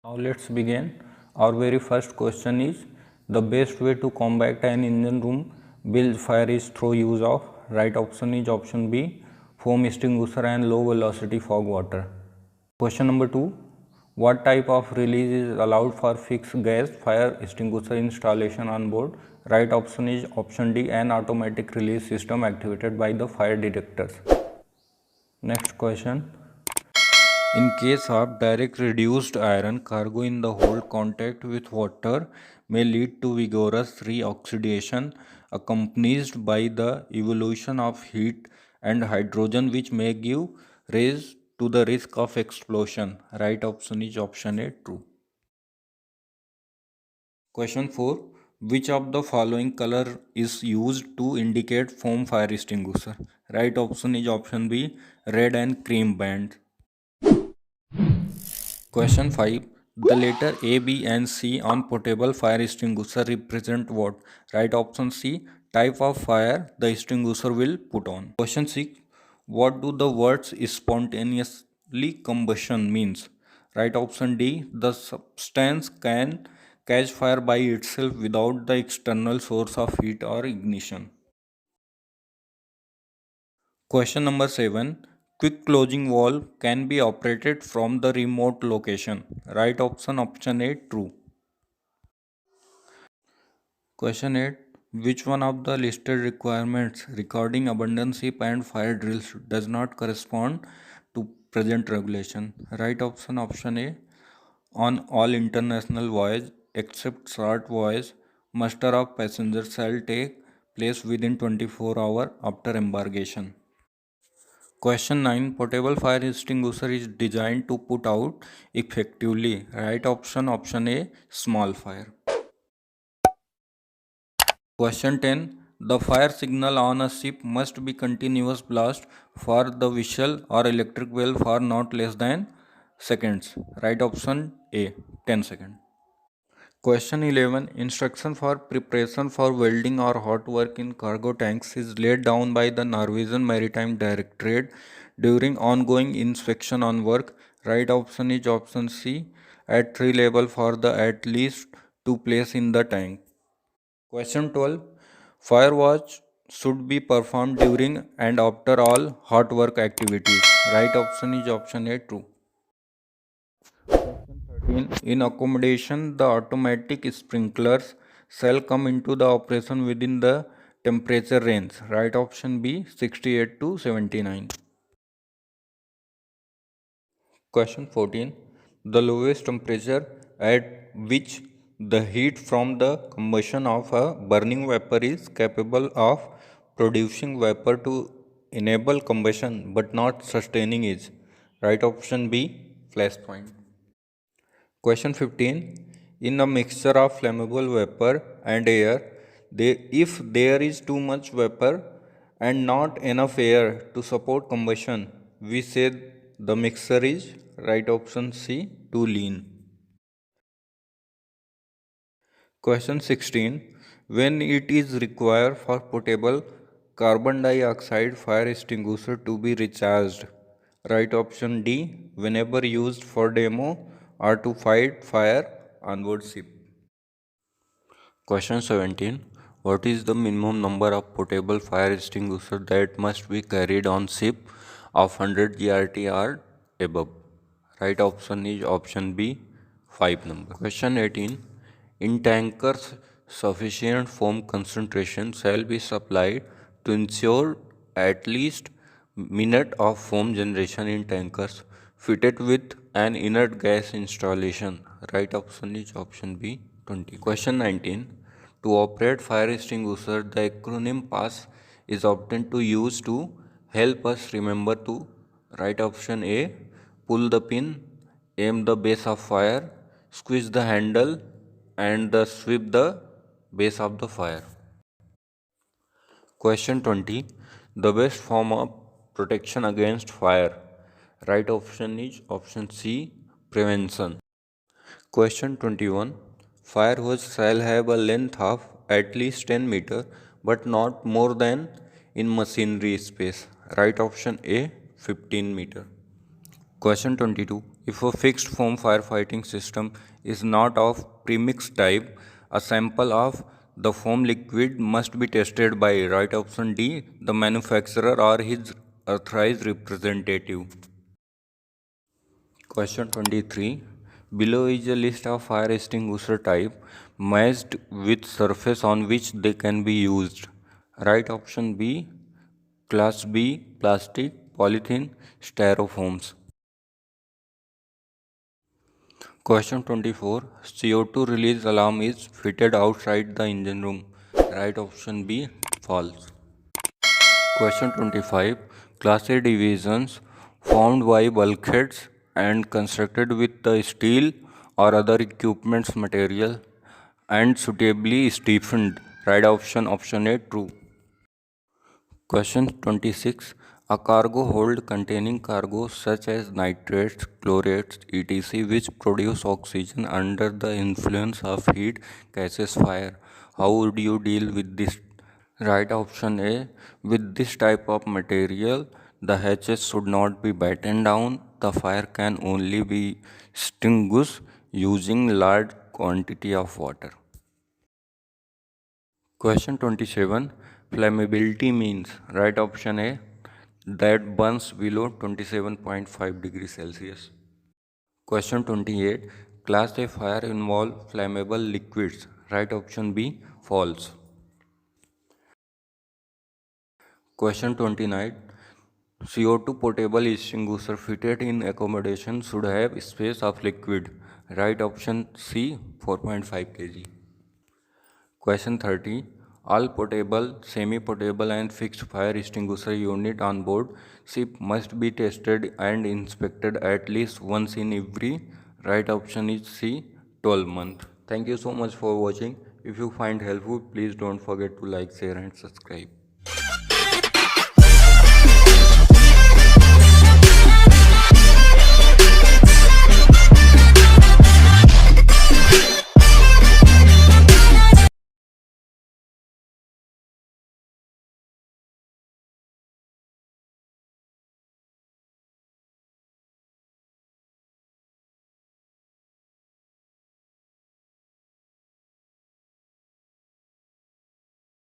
Now let's begin. Our very first question is the best way to combat an engine room bilge fire is through use of. Right option is option B, foam extinguisher and low velocity fog water. Question number 2, what type of release is allowed for fixed gas fire extinguisher installation on board? Right option is option D, an automatic release system activated by the fire detectors. Next question. In case of direct reduced iron, cargo in the hold contact with water may lead to vigorous reoxidation accompanied by the evolution of heat and hydrogen, which may give rise to the risk of explosion. Right option is option A, true. Question 4. Which of the following color is used to indicate foam fire extinguisher? Right option is option B, red and cream band. Question 5. The letter A, B and C on potable fire extinguisher represent what? Right option C, type of fire the extinguisher will put on. Question 6. What do the words spontaneously combustion means? Right option D, the substance can catch fire by itself without the external source of heat or ignition. Question number 7. Quick closing valve can be operated from the remote location. Right option option A, true. Question 8. Which one of the listed requirements regarding abandoned ship and fire drills does not correspond to present regulation? Right option option A. On all international voyages except short voyage, muster of passengers shall take place within 24 hours after embarkation. Question 9. Portable fire extinguisher is designed to put out effectively. Right option option A, small fire. Question 10. The fire signal on a ship must be continuous blast for the whistle or electric bell for not less than seconds. Right option A, 10 seconds. Question 11. Instruction for preparation for welding or hot work in cargo tanks is laid down by the Norwegian Maritime Directorate during ongoing inspection on work. Right option is option C, at 3 level for the at least 2 place in the tank. Question 12. Fire watch should be performed during and after all hot work activities. Right option is option A, true. In accommodation, the automatic sprinklers shall come into the operation within the temperature range. Right option B, 68 to 79. Question 14. The lowest temperature at which the heat from the combustion of a burning vapor is capable of producing vapor to enable combustion but not sustaining is. Right option B, flash point. Question 15. In a mixture of flammable vapor and air, if there is too much vapor and not enough air to support combustion, we say the mixture is, right option C, too lean. Question 16. When it is required for potable carbon dioxide fire extinguisher to be recharged? Right option D, whenever used for demo or to fight fire on board ship. Question 17. What is the minimum number of potable fire extinguisher that must be carried on ship of 100 GRT or above? Right option is option B, 5 number. Question 18. In tankers, sufficient foam concentration shall be supplied to ensure at least minute of foam generation in tankers fitted with an inert gas installation. Right option is option B, 20. Question 19. To operate fire extinguisher, the acronym PASS is often to use to help us remember to. Right option A, pull the pin, aim the base of fire, squeeze the handle and sweep the base of the fire. Question 20. The best form of protection against fire. Right option is option C, prevention. Question 21. Fire hose shall have a length of at least 10 meter but not more than in machinery space. Right option A, 15 meter. Question 22. If a fixed foam firefighting system is not of premix type, a sample of the foam liquid must be tested by right option D, the manufacturer or his authorized representative. Question 23. Below is a list of fire extinguisher type matched with surface on which they can be used. Right option B, class B, plastic, polythene, styrofoams. Question 24. CO2 release alarm is fitted outside the engine room. Right option B, false. Question 25. Class A divisions formed by bulkheads and constructed with the steel or other equipment's material and suitably stiffened. Right option A, true. Question 26. A cargo hold containing cargoes such as nitrates, chlorates, etc., which produce oxygen under the influence of heat, catches fire. How would you deal with this? Right option A. With this type of material, the hatches should not be battened down. The fire can only be extinguished using large quantity of water. Question 27. Flammability means, right option A, that burns below 27.5 degrees Celsius. Question 28. Class A fire involve flammable liquids. Right option B, false. Question 29. CO2 portable extinguisher fitted in accommodation should have space of liquid. Right option C, 4.5 kg. Question 30. All portable, semi-portable and fixed fire extinguisher unit on board ship must be tested and inspected at least once in every. Right option is C, 12 months. Thank you so much for watching. If you find helpful, please don't forget to like, share and subscribe.